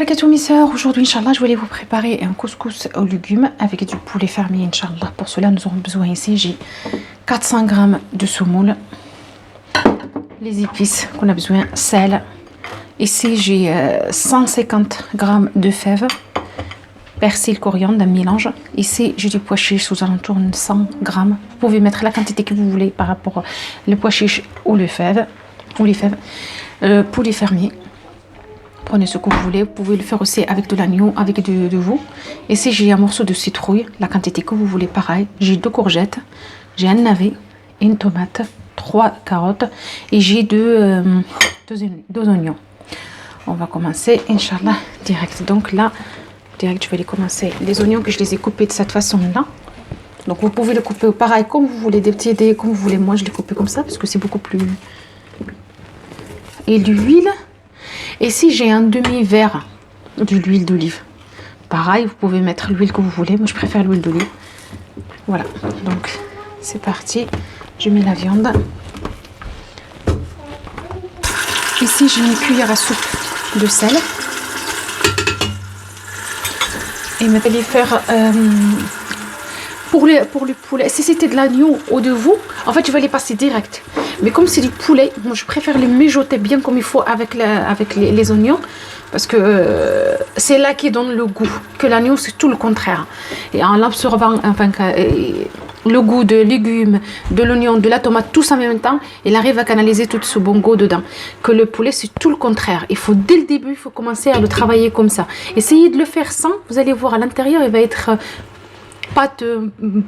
Bonjour mes soeurs, aujourd'hui Inch'Allah je voulais vous préparer un couscous aux légumes avec du poulet fermier Inch'Allah. Pour cela nous aurons besoin ici, j'ai 400 g de semoule, les épices qu'on a besoin, sel. Ici j'ai 150 g de fèves, persil, coriandre, un mélange. Ici j'ai du pois chiche aux alentours de 100 g. Vous pouvez mettre la quantité que vous voulez par rapport au pois chiche ou les fèves. Poulet fermier. Prenez ce que vous voulez, vous pouvez le faire aussi avec de l'agneau, avec de veau. Ici j'ai un morceau de citrouille, la quantité que vous voulez pareil. J'ai 2 courgettes, j'ai un navet, une tomate, 3 carottes et j'ai deux oignons. On va commencer Inch'Allah direct. Donc là, direct je vais les commencer. Les oignons que je les ai coupés de cette façon là. Donc vous pouvez le couper pareil comme vous voulez, des petits dés comme vous voulez. Moi je l'ai coupé comme ça parce que c'est beaucoup plus... Et l'huile. Ici, j'ai un demi-verre de l'huile d'olive. Pareil, vous pouvez mettre l'huile que vous voulez. Moi, je préfère l'huile d'olive. Voilà, donc c'est parti. Je mets la viande. Ici, j'ai une cuillère à soupe de sel. Et je vais les faire... Pour le poulet, si c'était de l'agneau ou de veau, en fait, je vais les passer direct. Mais comme c'est du poulet, moi, je préfère les mijoter bien comme il faut avec les oignons. Parce que c'est là qui donne le goût. Que l'agneau, c'est tout le contraire. Et en absorbant le goût de légumes, de l'oignon, de la tomate, tous en même temps, il arrive à canaliser tout ce bon goût dedans. Que le poulet, c'est tout le contraire. Il faut, dès le début, il faut commencer à le travailler comme ça. Essayez de le faire sans, vous allez voir à l'intérieur, il va être... pâte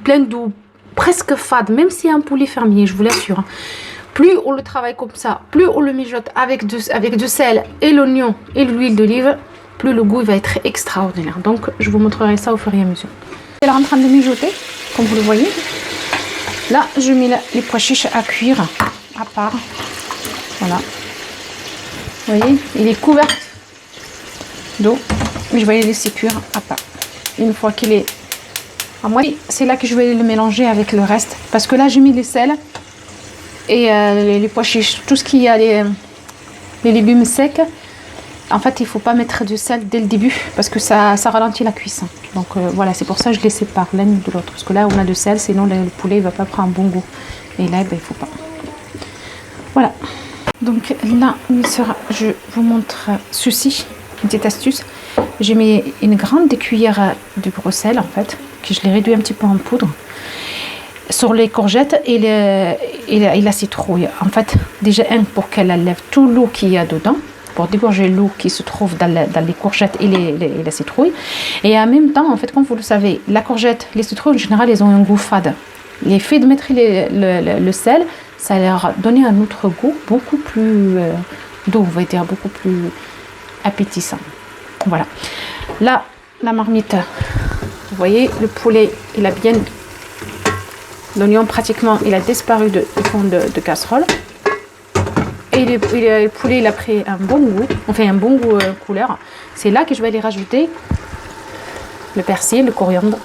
pleine d'eau, presque fade, même si c'est un poulet fermier, je vous l'assure. Plus on le travaille comme ça, plus on le mijote avec du sel et l'oignon et l'huile d'olive, plus le goût va être extraordinaire. Donc, je vous montrerai ça au fur et à mesure. Elle est en train de mijoter, comme vous le voyez. Là, je mets les pois chiches à cuire à part. Voilà. Vous voyez, il est couvert d'eau, mais je vais les laisser cuire à part. Une fois qu'il est moi, c'est là que je vais le mélanger avec le reste. Parce que là, j'ai mis les sels et les pois chiches. Tout ce qui a les légumes secs. En fait, il ne faut pas mettre du sel dès le début. Parce que ça ralentit la cuisson. Donc voilà, c'est pour ça que je les sépare l'une de l'autre. Parce que là, on a du sel. Sinon, le poulet ne va pas prendre un bon goût. Et là, ben, il ne faut pas. Voilà. Donc là, mes soeurs, je vous montre ceci. Une petite astuce. J'ai mis une grande cuillère de Bruxelles, en fait. Que je l'ai réduit un petit peu en poudre sur les courgettes et la citrouille. En fait, déjà pour qu'elle enlève tout l'eau qu'il y a dedans, pour dégorger l'eau qui se trouve dans les courgettes et la citrouille. Et en même temps, en fait, comme vous le savez, la courgette, les citrouilles en général, elles ont un goût fade. Les fait de mettre le sel, ça leur donne un autre goût beaucoup plus doux, on va dire, beaucoup plus appétissant. Voilà. Là, la marmite. Vous voyez, le poulet, il a bien... L'oignon, pratiquement, il a disparu du fond de casserole. Et le poulet, il a pris un bon goût. Enfin, un bon goût couleur. C'est là que je vais aller rajouter le persil, le coriandre.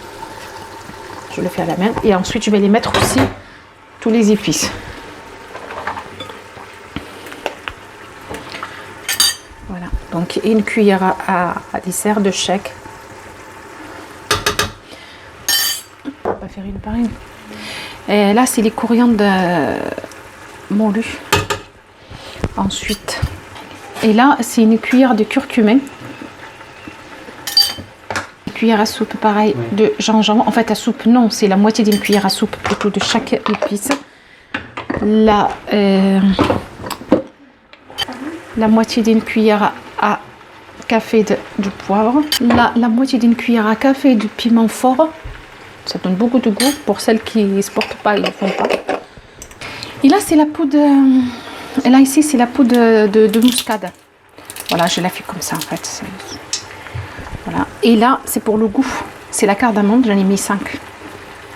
Je le fais à la main. Et ensuite, je vais les mettre aussi tous les épices. Voilà. Donc, une cuillère à dessert de chèque. Faire une par une. Et là, c'est les coriandres moulus. Ensuite, et là, c'est une cuillère de curcumin. Une cuillère à soupe, pareil, de gingembre. En fait, à soupe, non, c'est la moitié d'une cuillère à soupe plutôt de chaque épice. Là, la moitié d'une cuillère à café de poivre. Là, la moitié d'une cuillère à café de piment fort. Ça donne beaucoup de goût. Pour celles qui ne se portent pas, ils ne le font pas. Et là, c'est la poudre... Et là, ici, c'est la poudre de muscade. Voilà, je la fais comme ça, en fait. Voilà. Et là, c'est pour le goût. C'est la cardamome, j'en ai mis 5.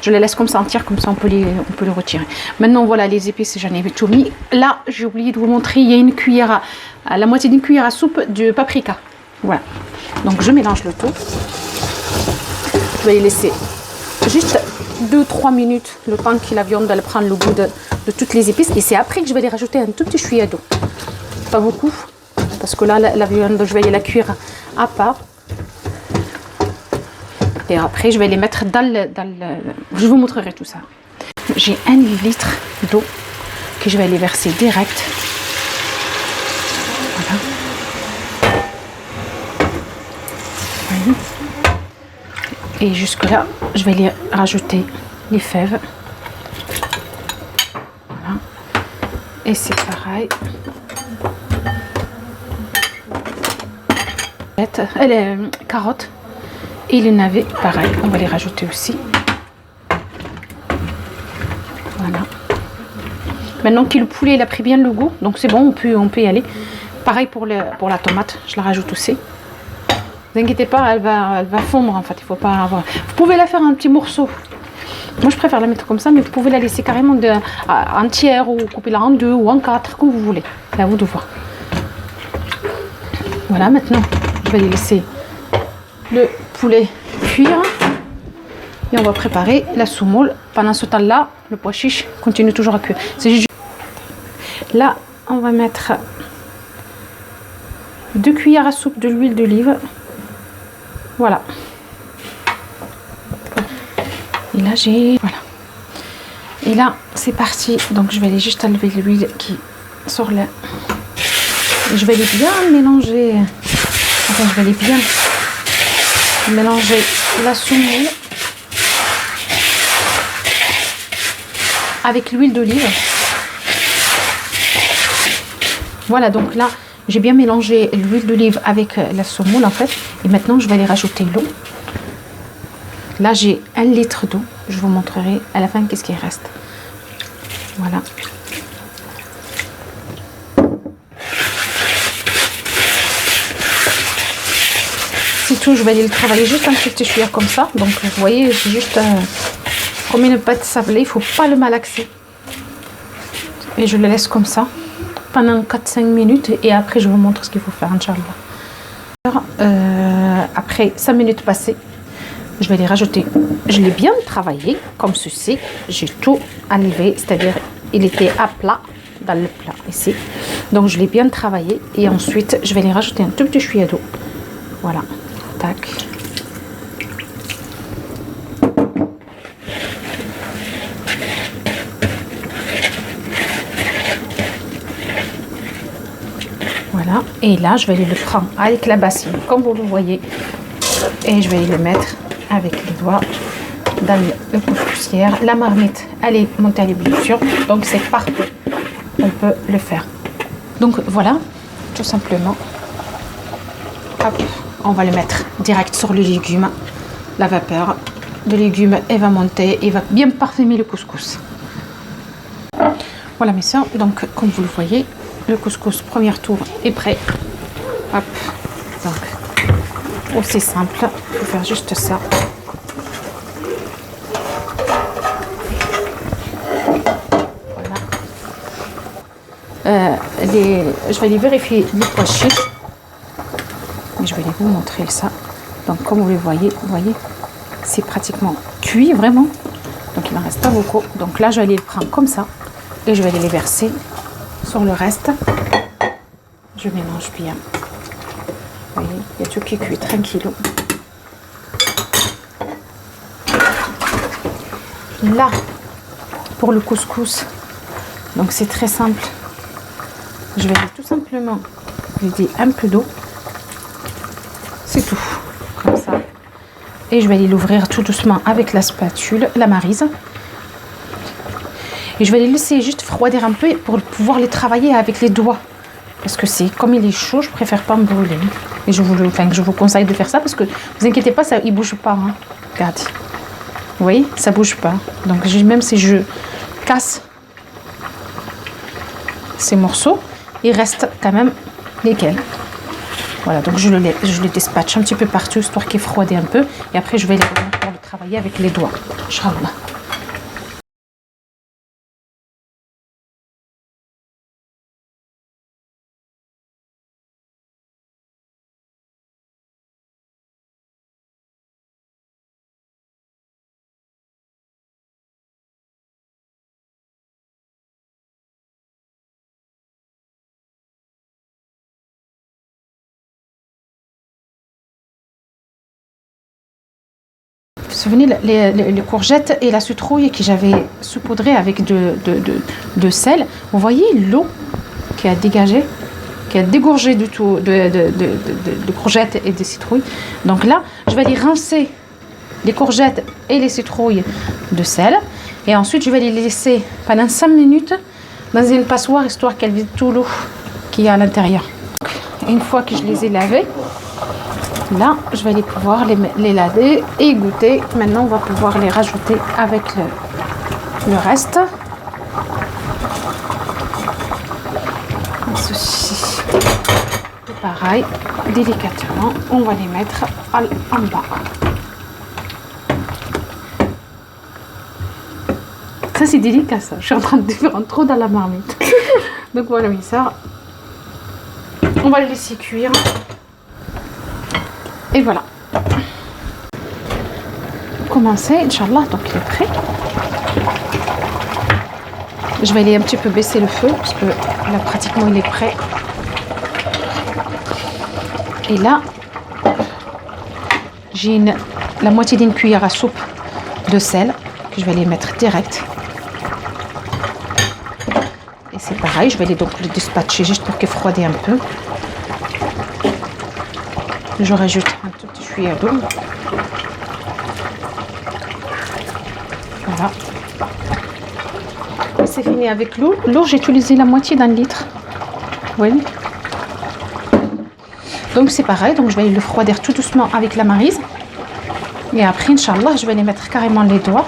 Je les laisse comme ça entière, comme ça, on peut le retirer. Maintenant, voilà, les épices, j'en ai tout mis. Là, j'ai oublié de vous montrer, il y a une cuillère à la moitié d'une cuillère à soupe de paprika. Voilà. Donc, je mélange le tout. Je vais les laisser... juste 2-3 minutes, le temps que la viande va prendre le goût de toutes les épices. Et c'est après que je vais les rajouter un tout petit chouïa d'eau. Pas beaucoup, parce que là, la viande, je vais la cuire à part. Et après, je vais les mettre dans le... Je vous montrerai tout ça. J'ai 1 litre d'eau que je vais les verser direct. Voilà. Oui. Et jusque là, je vais les rajouter les fèves. Voilà. Et c'est pareil. Les carottes et les navets, pareil, on va les rajouter aussi. Voilà. Maintenant que le poulet il a pris bien le goût, donc c'est bon, on peut y aller. Pareil pour la tomate, je la rajoute aussi. Ne vous inquiétez pas, elle va fondre en fait, il faut pas avoir. Vous pouvez la faire en petits morceaux. Moi je préfère la mettre comme ça, mais vous pouvez la laisser carrément entière ou couper-la en 2 ou en 4, comme vous voulez. C'est à vous de voir. Voilà, maintenant je vais laisser le poulet cuire et on va préparer la semoule. Pendant ce temps-là, le pois chiche continue toujours à cuire. Là, on va mettre 2 cuillères à soupe de l'huile d'olive. Voilà. Et là, voilà. Et là, c'est parti. Donc, je vais aller juste enlever l'huile qui sort là. Je vais les bien mélanger. Enfin, je vais les bien mélanger la semoule avec l'huile d'olive. Voilà, donc là, j'ai bien mélangé l'huile d'olive avec la semoule en fait. Et maintenant, je vais aller rajouter l'eau. Là, j'ai 1 litre d'eau. Je vous montrerai à la fin qu'est-ce qu'il reste. Voilà. C'est tout, je vais aller le travailler juste un petit cuillère comme ça. Donc, vous voyez, j'ai juste comme une pâte sablée. Il ne faut pas le malaxer. Et je le laisse comme ça pendant 4-5 minutes. Et après, je vous montre ce qu'il faut faire, Inch'Allah. Après 5 minutes passées, je vais les rajouter. Je l'ai bien travaillé comme ceci. J'ai tout enlevé, c'est-à-dire il était à plat dans le plat ici. Donc je l'ai bien travaillé et ensuite je vais les rajouter un tout petit chouïa d'eau. Voilà. Tac. Voilà. Et là je vais le prendre avec la bassine comme vous le voyez et je vais le mettre avec les doigts dans le couscoussière. La marmite, elle est montée à l'ébullition, donc c'est parfait. On peut le faire. Donc voilà, tout simplement. Hop, on va le mettre direct sur les légumes. La vapeur de légumes, elle va monter et va bien parfumer le couscous. Voilà mes soeurs, donc comme vous le voyez, le couscous premier tour est prêt. Hop, donc aussi simple, il faut faire juste ça. Je vais les vérifier les pois chiches et je vais vous montrer ça. Donc comme vous le voyez, c'est pratiquement cuit vraiment, donc il n'en reste pas beaucoup. Donc là je vais les prendre comme ça et je vais les verser sur le reste. Je mélange bien. Vous voyez, il y a tout qui cuit tranquillou. Là pour le couscous, donc c'est très simple. Je vais tout simplement vider un peu d'eau. C'est tout. Comme ça. Et je vais aller l'ouvrir tout doucement avec la spatule, la maryse. Et je vais les laisser juste refroidir un peu pour pouvoir les travailler avec les doigts. Parce que c'est comme il est chaud, je préfère pas me brûler. Et je vous conseille de faire ça parce que vous inquiétez pas, ça, il bouge pas. Hein. Regardez. Vous voyez, ça bouge pas. Donc même si je casse ces morceaux, il reste quand même nickel. Voilà, donc je le dispatche un petit peu partout, histoire qu'il refroidisse un peu. Et après, je vais le travailler avec les doigts. Inch'Allah. souvenez les courgettes et la citrouille que j'avais saupoudré avec de sel. Vous voyez l'eau qui a dégagé, qui a dégorgé du tout de courgettes et de citrouilles. Donc là, je vais les rincer, les courgettes et les citrouilles de sel. Et ensuite, je vais les laisser pendant 5 minutes dans une passoire, histoire qu'elles vident tout l'eau qu'il y a à l'intérieur. Une fois que je les ai lavées, là, je vais pouvoir les laver et goûter. Maintenant, on va pouvoir les rajouter avec le reste. Ceci. Et pareil, délicatement, on va les mettre en bas. Ça, c'est délicat, ça. Je suis en train de faire un trou dans la marmite. Donc voilà, oui, ça. On va le laisser cuire. Et voilà. Commencer, Inch'Allah, donc il est prêt. Je vais aller un petit peu baisser le feu parce que là pratiquement il est prêt. Et là, j'ai la moitié d'une cuillère à soupe de sel que je vais les mettre direct. Et c'est pareil, je vais donc le dispatcher juste pour qu'il refroidisse un peu. Je rajoute un tout petit cuillère d'eau. Voilà. C'est fini avec l'eau. L'eau, j'ai utilisé la moitié d'un litre. Oui. Donc c'est pareil. Donc je vais le refroidir tout doucement avec la maryse. Et après, Inch'Allah, je vais les mettre carrément les doigts.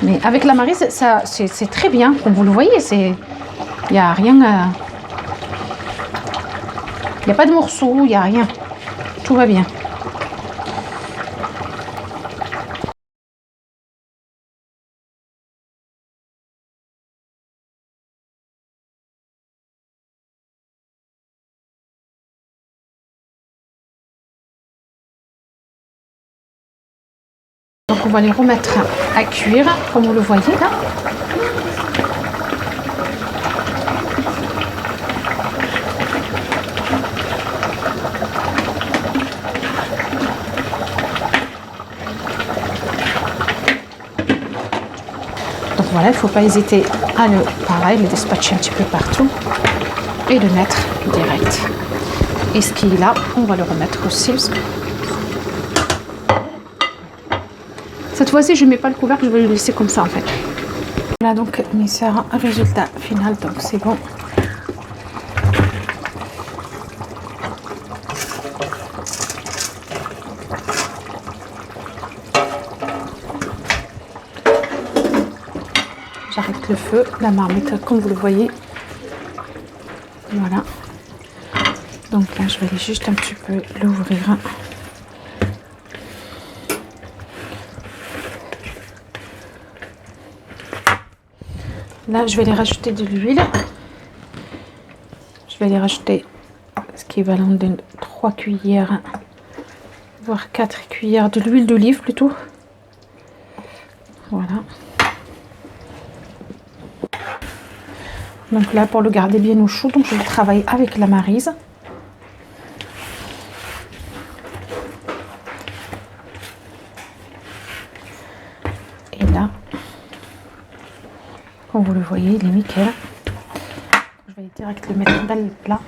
Mais avec la maryse, ça c'est très bien. Comme vous le voyez, il n'y a rien. Il n'y a pas de morceaux, il n'y a rien. Tout va bien. Donc on va les remettre à cuire, comme vous le voyez là. Donc voilà, il ne faut pas hésiter à le dispatcher un petit peu partout et le mettre direct. Et ce qui est là, on va le remettre aussi. Cette fois-ci, je ne mets pas le couvercle, je vais le laisser comme ça en fait. Voilà donc mes sœurs, résultat final, donc c'est bon. J'arrête le feu, la marmite comme vous le voyez. Voilà. Donc là, je vais aller juste un petit peu l'ouvrir. Là, je vais les rajouter de l'huile. Je vais les rajouter ce qui est équivalent de 3 cuillères, voire 4 cuillères de l'huile d'olive plutôt. Voilà. Donc là, pour le garder bien au chaud, donc je le travaille avec la maryse. Et là, comme vous le voyez, il est nickel. Je vais direct le mettre dans le plat.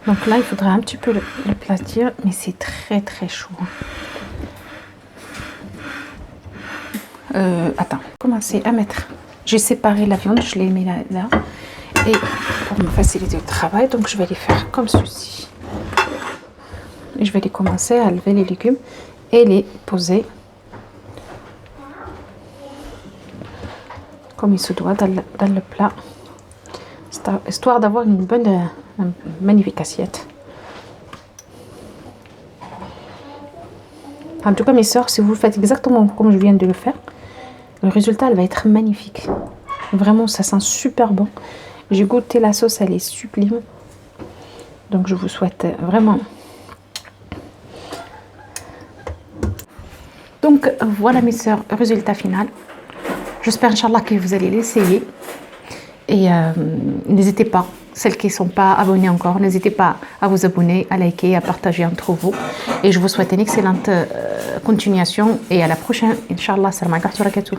Donc là, il faudra un petit peu le platir, mais c'est très très chaud. Attends, commencer à mettre. J'ai séparé la viande, je l'ai mis là. Et pour me faciliter le travail, donc je vais les faire comme ceci. Et je vais les commencer à lever les légumes et les poser comme il se doit dans le plat, histoire d'avoir une bonne, magnifique assiette. En tout cas, mes soeurs, si vous le faites exactement comme je viens de le faire, le résultat, elle va être magnifique. Vraiment, ça sent super bon. J'ai goûté la sauce, elle est sublime. Donc je vous souhaite vraiment. Donc voilà mes sœurs, résultat final. J'espère Inch'Allah que vous allez l'essayer. Et n'hésitez pas, celles qui ne sont pas abonnées encore, n'hésitez pas à vous abonner, à liker, à partager entre vous. Et je vous souhaite une excellente continuation et à la prochaine. Inch'Allah, salam alaikum wa barakatuh.